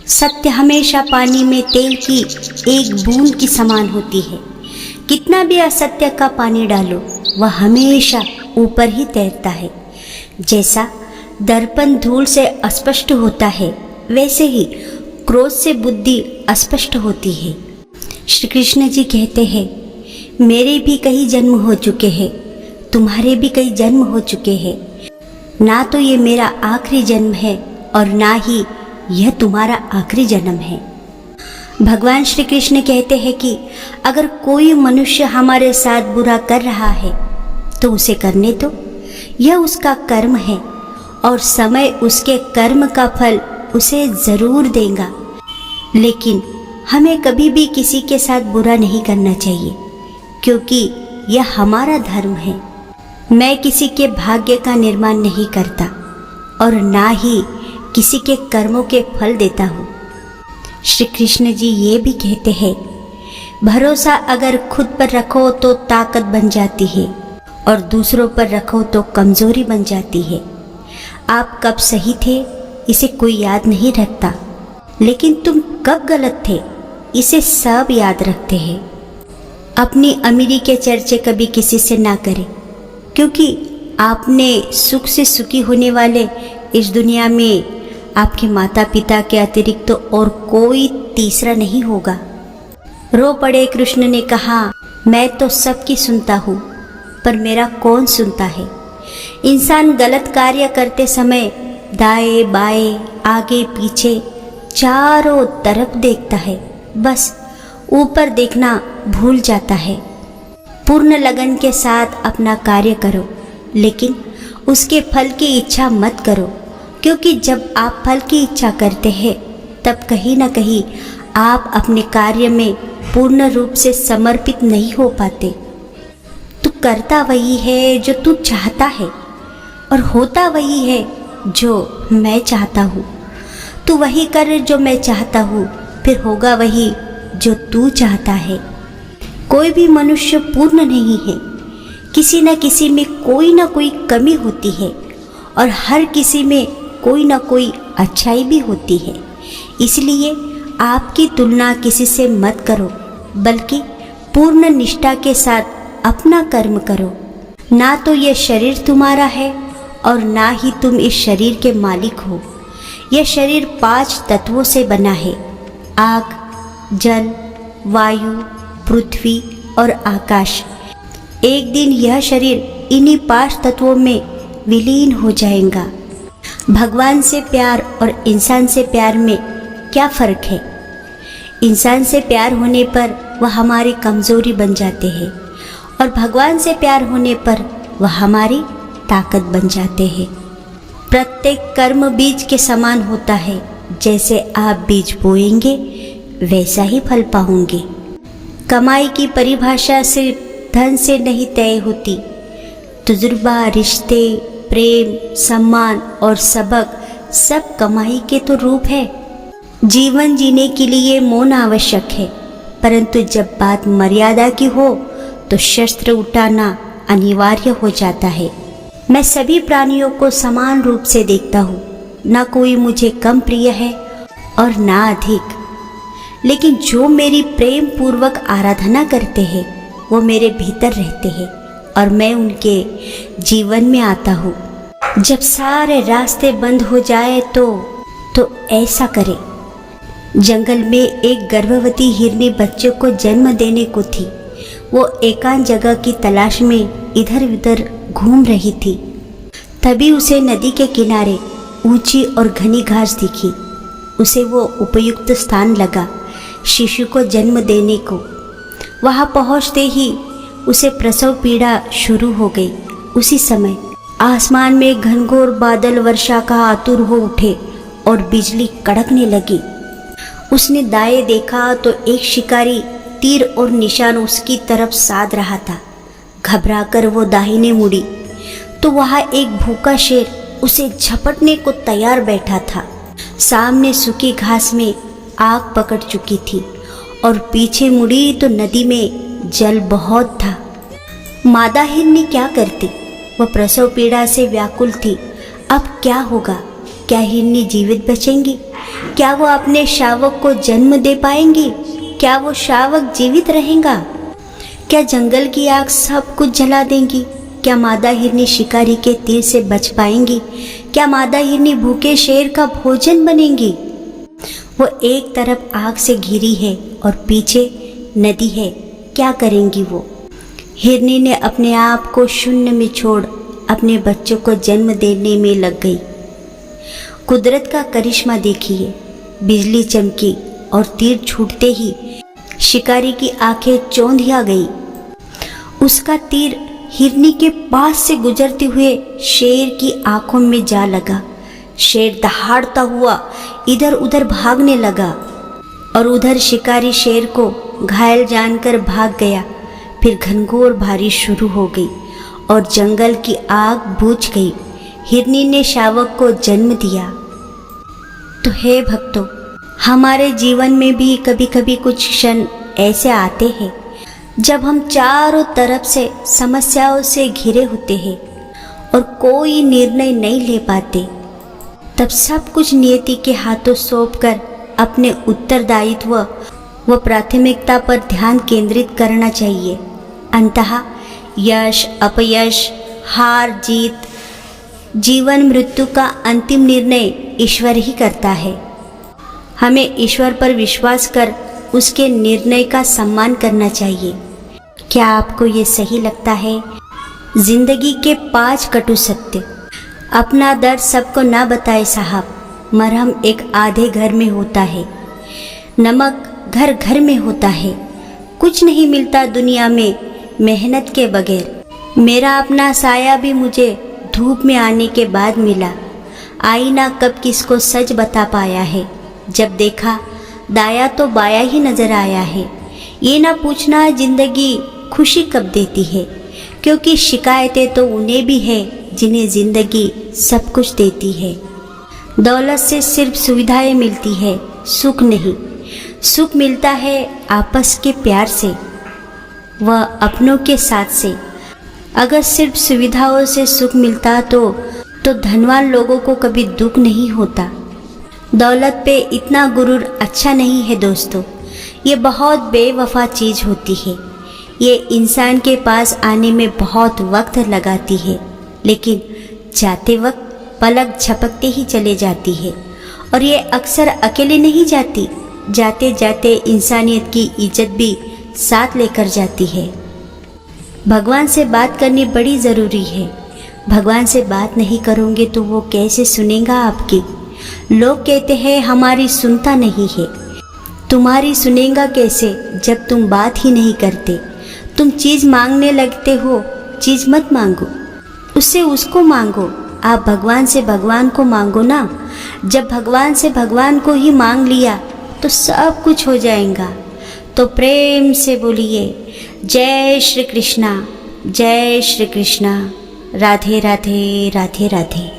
सत्य हमेशा पानी में तेल की एक बूंद की समान होती है। कितना भी असत्य का पानी डालो वह हमेशा ऊपर ही तैरता है। जैसा दर्पण धूल से अस्पष्ट होता है, वैसे ही क्रोध से बुद्धि अस्पष्ट होती है। श्री कृष्ण जी कहते हैं, मेरे भी कई जन्म हो चुके हैं, तुम्हारे भी कई जन्म हो चुके हैं। ना तो ये मेरा आखिरी जन्म है और ना ही यह तुम्हारा आखिरी जन्म है। भगवान श्री कृष्ण कहते हैं कि अगर कोई मनुष्य हमारे साथ बुरा कर रहा है तो उसे करने दो, यह उसका कर्म है और समय उसके कर्म का फल उसे ज़रूर देगा। लेकिन हमें कभी भी किसी के साथ बुरा नहीं करना चाहिए, क्योंकि यह हमारा धर्म है। मैं किसी के भाग्य का निर्माण नहीं करता और ना ही किसी के कर्मों के फल देता हूँ। श्री कृष्ण जी ये भी कहते हैं, भरोसा अगर खुद पर रखो तो ताकत बन जाती है और दूसरों पर रखो तो कमजोरी बन जाती है। आप कब सही थे इसे कोई याद नहीं रखता, लेकिन तुम कब गलत थे इसे सब याद रखते हैं। अपनी अमीरी के चर्चे कभी किसी से ना करें, क्योंकि आपने सुख से सुखी होने वाले इस दुनिया में आपके माता पिता के अतिरिक्त तो और कोई तीसरा नहीं होगा। रो पड़े कृष्ण ने कहा, मैं तो सबकी सुनता हूँ पर मेरा कौन सुनता है। इंसान गलत कार्य करते समय दाएं बाएं आगे पीछे चारों तरफ देखता है, बस ऊपर देखना भूल जाता है। पूर्ण लगन के साथ अपना कार्य करो, लेकिन उसके फल की इच्छा मत करो, क्योंकि जब आप फल की इच्छा करते हैं तब कहीं ना कहीं आप अपने कार्य में पूर्ण रूप से समर्पित नहीं हो पाते। तू करता वही है जो तू चाहता है और होता वही है जो मैं चाहता हूँ। तू वही कर जो मैं चाहता हूँ, फिर होगा वही जो तू चाहता है। कोई भी मनुष्य पूर्ण नहीं है, किसी न किसी में कोई ना कोई कमी होती है और हर किसी में कोई ना कोई अच्छाई भी होती है। इसलिए आपकी तुलना किसी से मत करो, बल्कि पूर्ण निष्ठा के साथ अपना कर्म करो। ना तो ये शरीर तुम्हारा है और ना ही तुम इस शरीर के मालिक हो। यह शरीर 5 तत्वों से बना है, आग, जल, वायु, पृथ्वी और आकाश। एक दिन यह शरीर इन्हीं 5 तत्वों में विलीन हो जाएगा। भगवान से प्यार और इंसान से प्यार में क्या फ़र्क है? इंसान से प्यार होने पर वह हमारी कमज़ोरी बन जाते हैं और भगवान से प्यार होने पर वह हमारी ताकत बन जाते हैं। प्रत्येक कर्म बीज के समान होता है। जैसे आप बीज बोएंगे वैसा ही फल पाओगे। कमाई की परिभाषा सिर्फ धन से नहीं तय होती। तजुर्बा, रिश्ते, प्रेम, सम्मान और सबक सब कमाई के तो रूप है। जीवन जीने के लिए मौन आवश्यक है, परंतु जब बात मर्यादा की हो तो शस्त्र उठाना अनिवार्य हो जाता है। मैं सभी प्राणियों को समान रूप से देखता हूँ, ना कोई मुझे कम प्रिय है और ना अधिक। लेकिन जो मेरी प्रेम पूर्वक आराधना करते हैं वो मेरे भीतर रहते हैं और मैं उनके जीवन में आता हूँ। जब सारे रास्ते बंद हो जाए तो ऐसा करें। जंगल में एक गर्भवती हिरनी बच्चे को जन्म देने को थी। वो एकांत जगह की तलाश में इधर उधर घूम रही थी। तभी उसे नदी के किनारे ऊंची और घनी घास दिखी। उसे वो उपयुक्त स्थान लगा शिशु को जन्म देने को। वहाँ पहुँचते ही उसे प्रसव पीड़ा शुरू हो गई। उसी समय आसमान में घनघोर बादल वर्षा का आतुर हो उठे और बिजली कड़कने लगी। उसने दाएं देखा तो एक शिकारी तीर और निशान उसकी तरफ साध रहा था। घबराकर वो दाहिने मुड़ी तो वहाँ एक भूखा शेर उसे झपटने को तैयार बैठा था। सामने सूखी घास में आग पकड़ चुकी थी और पीछे मुड़ी तो नदी में जल बहुत था। मादा हिरनी क्या करती? वह प्रसव पीड़ा से व्याकुल थी। अब क्या होगा? क्या हिरनी जीवित बचेंगी? क्या वो अपने शावक को जन्म दे पाएंगी? क्या वो शावक जीवित रहेगा? क्या जंगल की आग सब कुछ जला देंगी? क्या मादा हिरनी शिकारी के तीर से बच पाएंगी? क्या मादा हिरनी भूखे शेर का भोजन बनेंगी? वो एक तरफ आग से घिरी है और पीछे नदी है, क्या करेंगी वो? हिरनी ने अपने आप को शून्य में छोड़ अपने बच्चों को जन्म देने में लग गई। कुदरत का करिश्मा देखिए, बिजली चमकी और तीर छूटते ही शिकारी की आंखें चौंधिया गई। उसका तीर हिरनी के पास से गुजरते हुए शेर की आंखों में जा लगा। शेर दहाड़ता हुआ इधर उधर भागने लगा और उधर शिकारी शेर को घायल जानकर भाग गया। फिर घनघोर बारिश शुरू हो गई और जंगल की आग बुझ गई। हिरनी ने शावक को जन्म दिया। तो हे भक्तों, हमारे जीवन में भी कभी कभी कुछ क्षण ऐसे आते हैं जब हम चारों तरफ से समस्याओं से घिरे होते हैं और कोई निर्णय नहीं ले पाते। तब सब कुछ नियति के हाथों सौंपकर अपने उत्तरदायित्व व प्राथमिकता पर ध्यान केंद्रित करना चाहिए। अंततः यश अपयश, हार जीत, जीवन मृत्यु का अंतिम निर्णय ईश्वर ही करता है। हमें ईश्वर पर विश्वास कर उसके निर्णय का सम्मान करना चाहिए। क्या आपको ये सही लगता है? जिंदगी के 5 कटु सत्य। अपना दर्द सबको ना बताए साहब, मरहम एक आधे घर में होता है, नमक घर घर में होता है। कुछ नहीं मिलता दुनिया में मेहनत के बगैर। मेरा अपना साया भी मुझे धूप में आने के बाद मिला। आईना कब किसको सच बता पाया है, जब देखा दाया तो बाया ही नजर आया है। ये ना पूछना जिंदगी खुशी कब देती है, क्योंकि शिकायतें तो उन्हें भी है जिन्हें जिंदगी सब कुछ देती है। दौलत से सिर्फ सुविधाएं मिलती है, सुख नहीं। सुख मिलता है आपस के प्यार से व अपनों के साथ से। अगर सिर्फ सुविधाओं से सुख मिलता तो धनवान लोगों को कभी दुख नहीं होता। दौलत पे इतना गुरूर अच्छा नहीं है दोस्तों। ये बहुत बेवफा चीज़ होती है। ये इंसान के पास आने में बहुत वक्त लगाती है, लेकिन जाते वक्त पलक झपकते ही चले जाती है। और ये अक्सर अकेले नहीं जाती, जाते जाते इंसानियत की इज्जत भी साथ लेकर जाती है। भगवान से बात करनी बड़ी ज़रूरी है। भगवान से बात नहीं करोगे तो वो कैसे सुनेगा आपकी? लोग कहते हैं हमारी सुनता नहीं है। तुम्हारी सुनेगा कैसे जब तुम बात ही नहीं करते? तुम चीज़ मांगने लगते हो, चीज़ मत मांगो, उससे उसको मांगो। आप भगवान से भगवान को मांगो ना। जब भगवान से भगवान को ही मांग लिया तो सब कुछ हो जाएगा। तो प्रेम से बोलिए जय श्री कृष्णा, जय श्री कृष्णा। राधे राधे, राधे राधे।